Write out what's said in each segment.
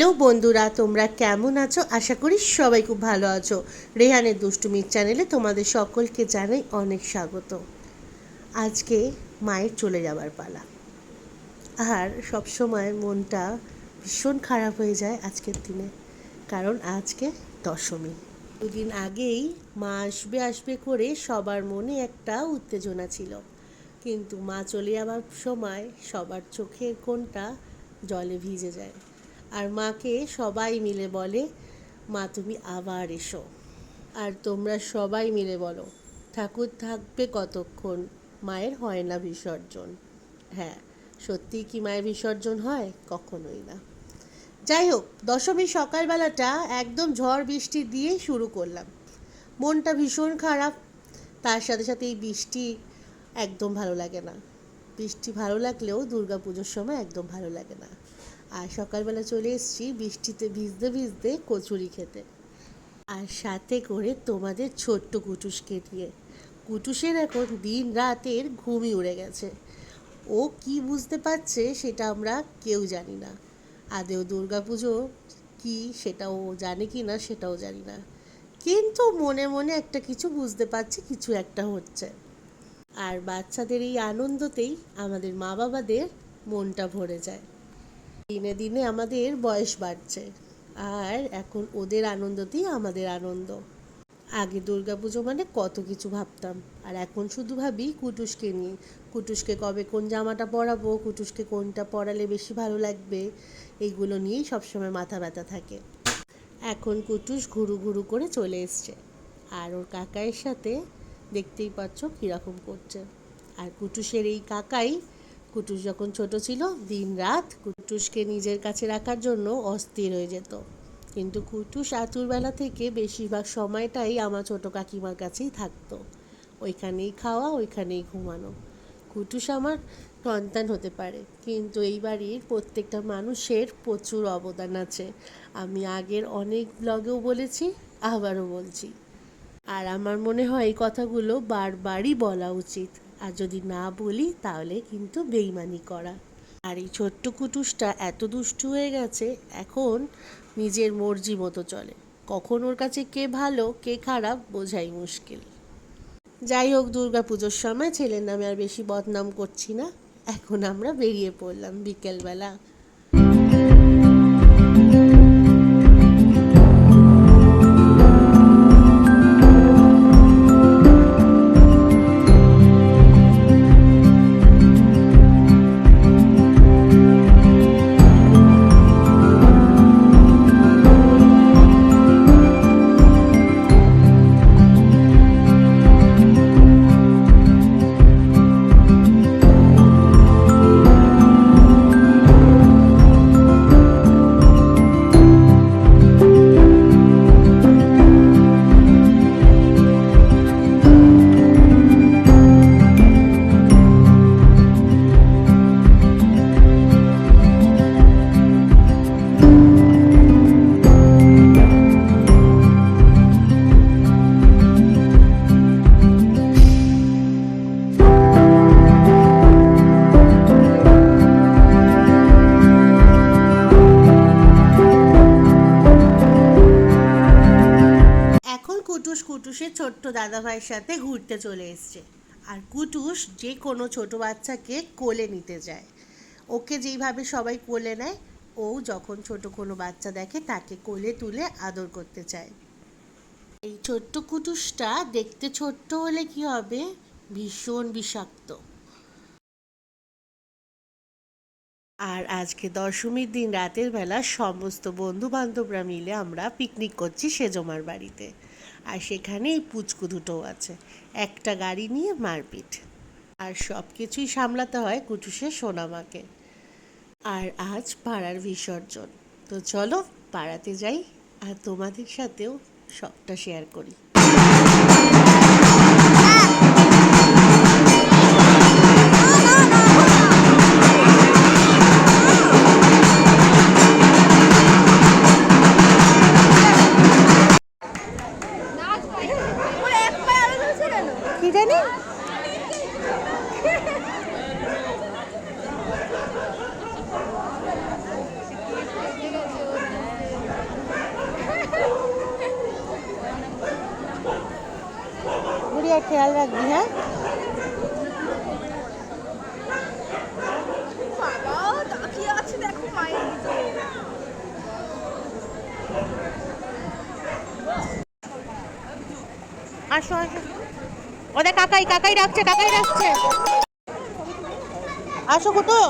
Hello বন্ধুরা, তোমরা কেমন আছো? আশা করি সবাই খুব ভালো আছো। রেহানের দুষ্টুমির চ্যানেলে তোমাদের সকলকে জানাই অনেক স্বাগত। আজকে মায়ের চলে যাবার পালা, আর সবসময় মনটা ভীষণ খারাপ হয়ে যায় আজকের দিনে, কারণ আজকে দশমী। দুদিন আগেই মা আসবে আসবে করে সবার মনে একটা উত্তেজনা ছিল, কিন্তু মা চলে যাবার সময় সবার চোখের কোণটা জলে ভিজে যায়। আর মাকে সবাই মিলে বলে, মা তুমি আবার এসো। আর তোমরা সবাই মিলে বলো, ঠাকুর থাকবে কতক্ষণ, মায়ের হয় না বিসর্জন। হ্যাঁ, সত্যিই কি মায়ের বিসর্জন হয়? কখনোই না। যাই হোক, দশমীর সকালবেলাটা একদম ঝড় বৃষ্টি দিয়েই শুরু করলাম। মনটা ভীষণ খারাপ, তার সাথে সাথে এই বৃষ্টি একদম ভালো লাগে না। বৃষ্টি ভালো লাগলেও দুর্গাপুজোর সময় একদম ভালো লাগে না। আর সকালবেলা চলে এসেছি বৃষ্টিতে ভিজতে ভিজতে কচুরি খেতে, আর সাথে করে তোমাদের ছোট্ট কুটুসকে দিয়ে। কুটুসের এখন দিন রাতের ঘুমই উড়ে গেছে। ও কি বুঝতে পারছে সেটা আমরা কেউ জানি না। আদেও দুর্গাপুজো কি সেটাও জানে কি না সেটাও জানি না, কিন্তু মনে মনে একটা কিছু বুঝতে পারছি, কিছু একটা হচ্ছে। আর বাচ্চাদের এই আনন্দতেই আমাদের মা বাবাদের মনটা ভরে যায়। দিনে দিনে আমাদের বয়স বাড়ছে, আর এখন ওদের আনন্দতেই আমাদের আনন্দ। আগে দুর্গাপুজো মানে কত কিছু ভাবতাম, আর এখন শুধু ভাবি কুটুসকে নিয়ে। কুটুসকে কবে কোন জামাটা পরাবো, কুটুসকে কোনটা পরালে বেশি ভালো লাগবে, এইগুলো নিয়েই সবসময় মাথা ব্যথা থাকে। এখন কুটুস ঘুরু ঘুরু করে চলে এসছে, আর ওর কাকাইয়ের সাথে দেখতেই পাচ্ছ কীরকম করছে। আর কুটুসের এই কাকাই, কুটুস যখন ছোট ছিল দিন রাত কুটুসকে নিজের কাছে রাখার জন্য অস্থির হয়ে যেত, কিন্তু কুটুস আতুরবেলা থেকে বেশিরভাগ সময়টাই আমার ছোট কাকিমার কাছেই থাকতো। ওইখানেই খাওয়া, ওইখানেই ঘুমানো। কুটুস আমার সন্তান হতে পারে, কিন্তু এই বাড়ির প্রত্যেকটা মানুষের প্রচুর অবদান আছে। আমি আগের অনেক ব্লগেও বলেছি, আবারও বলছি। আর আমার মনে হয় এই কথাগুলো বারবারই বলা উচিত, আর যদি না বলি তাহলে কিন্তু বেইমানি করা। আর এই ছোট্ট কুটুসটা এত দুষ্টু হয়ে গেছে, এখন নিজের মর্জি মতো চলে। কখন ওর কাছে কে ভালো কে খারাপ বোঝাই মুশকিল। যাই হোক, দুর্গাপুজোর সময় ছেলের নামে আর বেশি বদনাম করছি না। এখন আমরা বেরিয়ে পড়লাম বিকেলবেলা। কুটুসের ছোট্ট দাদাভাইয়ের সাথে ঘুরতে চলে এসছে। আর কুটুস যে কোনো ছোট বাচ্চাকে কোলে নিতে যায়। ওকে যেইভাবে সবাই কোলে নেয়, ও যখন ছোট কোনো বাচ্চা দেখে তাকে কোলে তুলে আদর করতে চায়। এই ছোট্ট কুটুসটা দেখতে ছোট্ট হলে কি হবে, ভীষণ বিষাক্ত। আর আজকে দশমীর দিন রাতের বেলা সমস্ত বন্ধু বান্ধবরা মিলে আমরা পিকনিক করছি সেজমার বাড়িতে। আর সেখানে এই পুচকু দুটোও আছে। একটা গাড়ি নিয়ে মারপিট, আর সব কিছুই সামলাতে হয় কুটুসের সোনামাকে। আর আজ পাড়ার বিসর্জন, তো চলো পাড়াতে যাই আর তোমাদের সাথেও সবটা শেয়ার করি। কি জানি আর খেয়াল রাখবি, হ্যাঁ? আসো আসো, ওদের কাকাই ডাকছে, আসো কুটু।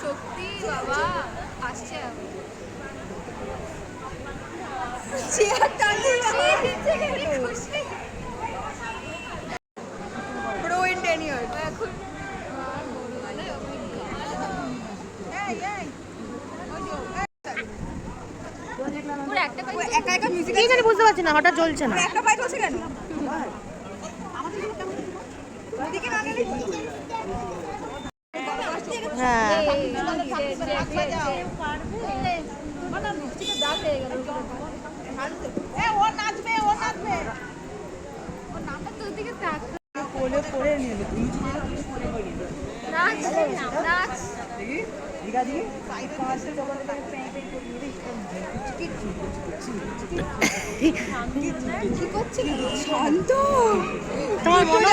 সত্যি বাবা আসছে Pro in 10 years. কি জানি বুঝতে পারছি না, হঠাৎ জ্বলছে না। হ্যাঁ শান্ত তোমার মনে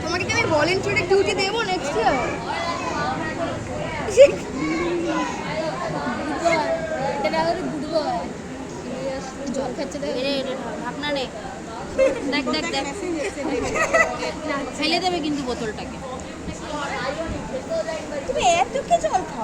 তোমাকে কি আমি ভলেন্টিয়ার ডিউটি দেবো নেক্সট ইয়ার? জল খাচ্ছে ভাবনা নেই, দেখ দেখ দেখ ফেলে দেবে কিন্তু বোতলটাকে। তুমি এত কি জল খাও?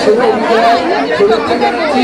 শুভ বিজয় শুভেচ্ছা জানাচ্ছি।